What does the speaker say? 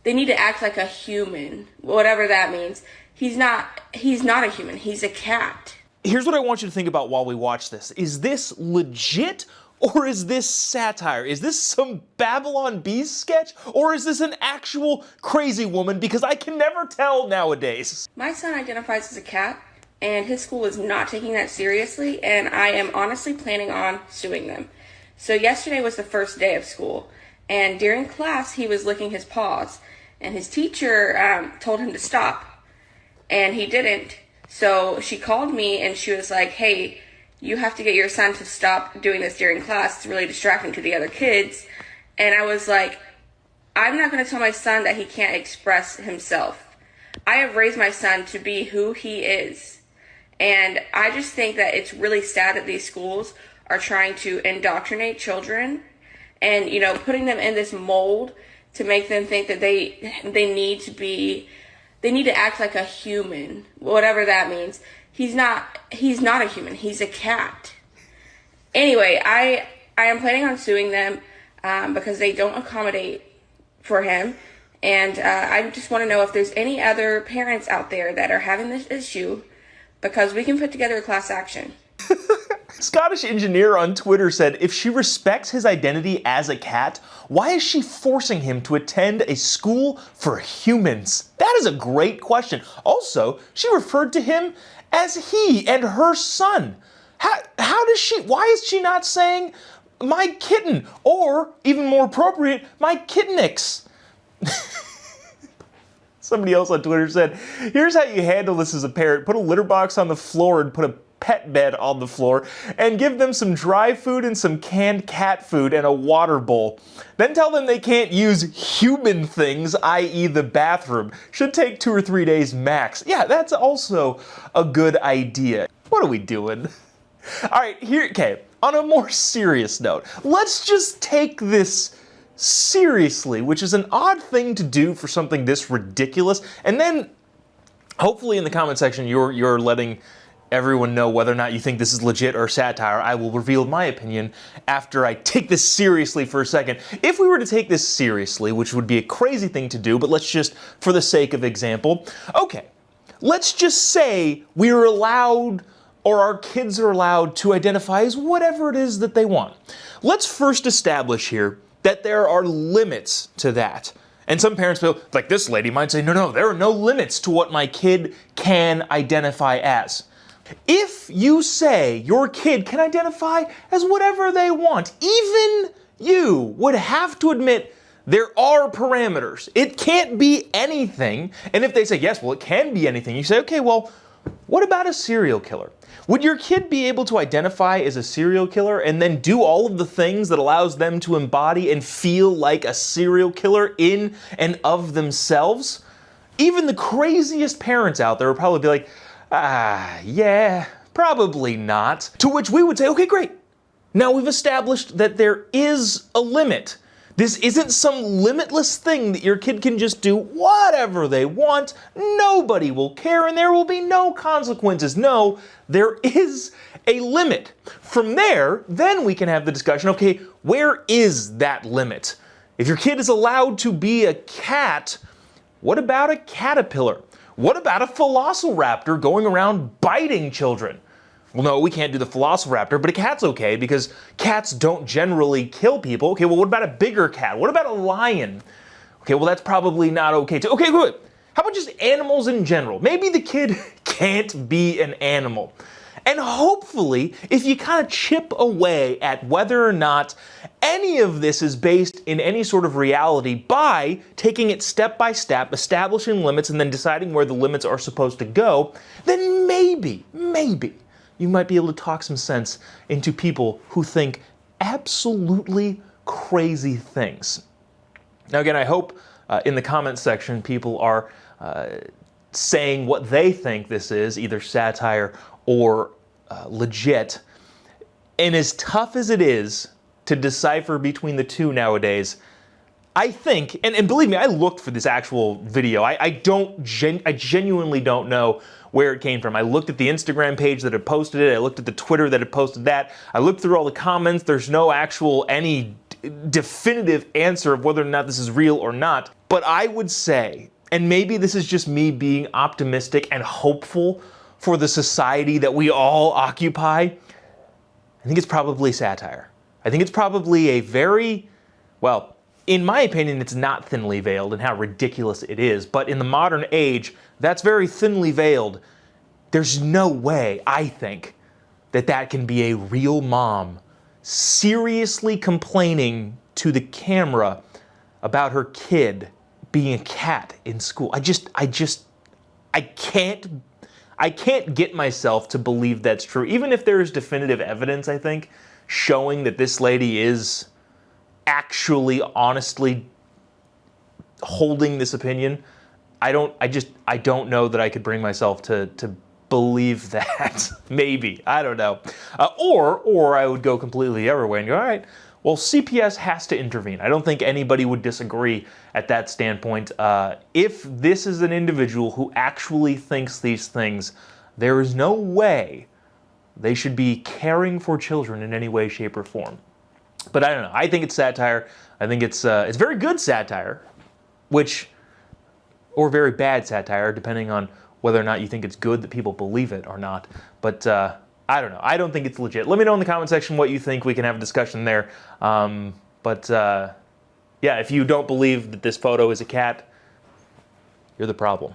they need to act like a human, whatever that means. He's not a human. He's a cat. Here's what I want you to think about while we watch this. Is this legit or is this satire? Is this some Babylon Bee sketch or is this an actual crazy woman? Because I can never tell nowadays. My son identifies as a cat, and his school is not taking that seriously, and I am honestly planning on suing them. So yesterday was the first day of school, and during class he was licking his paws, and his teacher told him to stop, and he didn't. So she called me and she was like, hey, you have to get your son to stop doing this during class. It's really distracting to the other kids. And I was like, I'm not going to tell my son that he can't express himself. I have raised my son to be who he is. And I just think that it's really sad that these schools are trying to indoctrinate children and, you know, putting them in this mold to make them think that they need to act like a human, whatever that means. He's not a human. He's a cat. Anyway, I am planning on suing them because they don't accommodate for him. And I just want to know if there's any other parents out there that are having this issue, because we can put together a class action. Scottish engineer on Twitter said, if she respects his identity as a cat, why is she forcing him to attend a school for humans? That is a great question. Also, she referred to him as he and her son. Why is she not saying my kitten, or even more appropriate, my kittenix? Somebody else on Twitter said, here's how you handle this as a parent. Put a litter box on the floor and put a pet bed on the floor and give them some dry food and some canned cat food and a water bowl. Then tell them they can't use human things, i.e. the bathroom. Should take 2 or 3 days max. Yeah, that's also a good idea. What are we doing? All right, okay, on a more serious note, let's just take this seriously, which is an odd thing to do for something this ridiculous. And then hopefully in the comment section you're letting everyone know whether or not you think this is legit or satire. I will reveal my opinion after I take this seriously for a second. If we were to take this seriously, which would be a crazy thing to do, but let's just, for the sake of example, okay, let's just say we're allowed, or our kids are allowed to identify as whatever it is that they want. Let's first establish here that there are limits to that. And some parents feel, like this lady might say, no, there are no limits to what my kid can identify as. If you say your kid can identify as whatever they want, even you would have to admit there are parameters. It can't be anything. And if they say, yes, well, it can be anything, you say, okay, well, what about a serial killer? Would your kid be able to identify as a serial killer and then do all of the things that allows them to embody and feel like a serial killer in and of themselves? Even the craziest parents out there would probably be like, yeah, probably not. To which we would say, okay, great. Now we've established that there is a limit. This isn't some limitless thing that your kid can just do whatever they want. Nobody will care and there will be no consequences. No, there is a limit. From there, then we can have the discussion, okay, where is that limit? If your kid is allowed to be a cat, what about a caterpillar? What about a velociraptor going around biting children? Well, no, we can't do the velociraptor, but a cat's okay because cats don't generally kill people. Okay, well, what about a bigger cat? What about a lion? Okay, well, that's probably not okay too. Okay, good. How about just animals in general? Maybe the kid can't be an animal. And hopefully, if you kind of chip away at whether or not any of this is based in any sort of reality by taking it step by step, establishing limits, and then deciding where the limits are supposed to go, then maybe you might be able to talk some sense into people who think absolutely crazy things. Now again, I hope in the comments section people are saying what they think this is, either satire or legit. And as tough as it is to decipher between the two nowadays, I think, and believe me, I looked for this actual video. I genuinely don't know where it came from. I looked at the Instagram page that had posted it. I looked at the Twitter that had posted that. I looked through all the comments. There's no actual any definitive answer of whether or not this is real or not. But I would say, and maybe this is just me being optimistic and hopeful for the society that we all occupy, I think it's probably satire. I think it's probably a very, well, in my opinion, it's not thinly veiled in how ridiculous it is, but in the modern age, that's very thinly veiled. There's no way, I think, that that can be a real mom seriously complaining to the camera about her kid being a cat in school. I can't get myself to believe that's true. Even if there is definitive evidence, I think, showing that this lady is actually honestly holding this opinion, I don't know that I could bring myself to believe that. Maybe, I don't know. Or I would go completely the other way and go, all right, well, CPS has to intervene. I don't think anybody would disagree at that standpoint. If this is an individual who actually thinks these things, there is no way they should be caring for children in any way, shape, or form. But I don't know. I think it's satire. I think it's very good satire, or very bad satire, depending on whether or not you think it's good that people believe it or not. But I don't know. I don't think it's legit. Let me know in the comment section what you think. We can have a discussion there. Yeah, if you don't believe that this photo is a cat, you're the problem.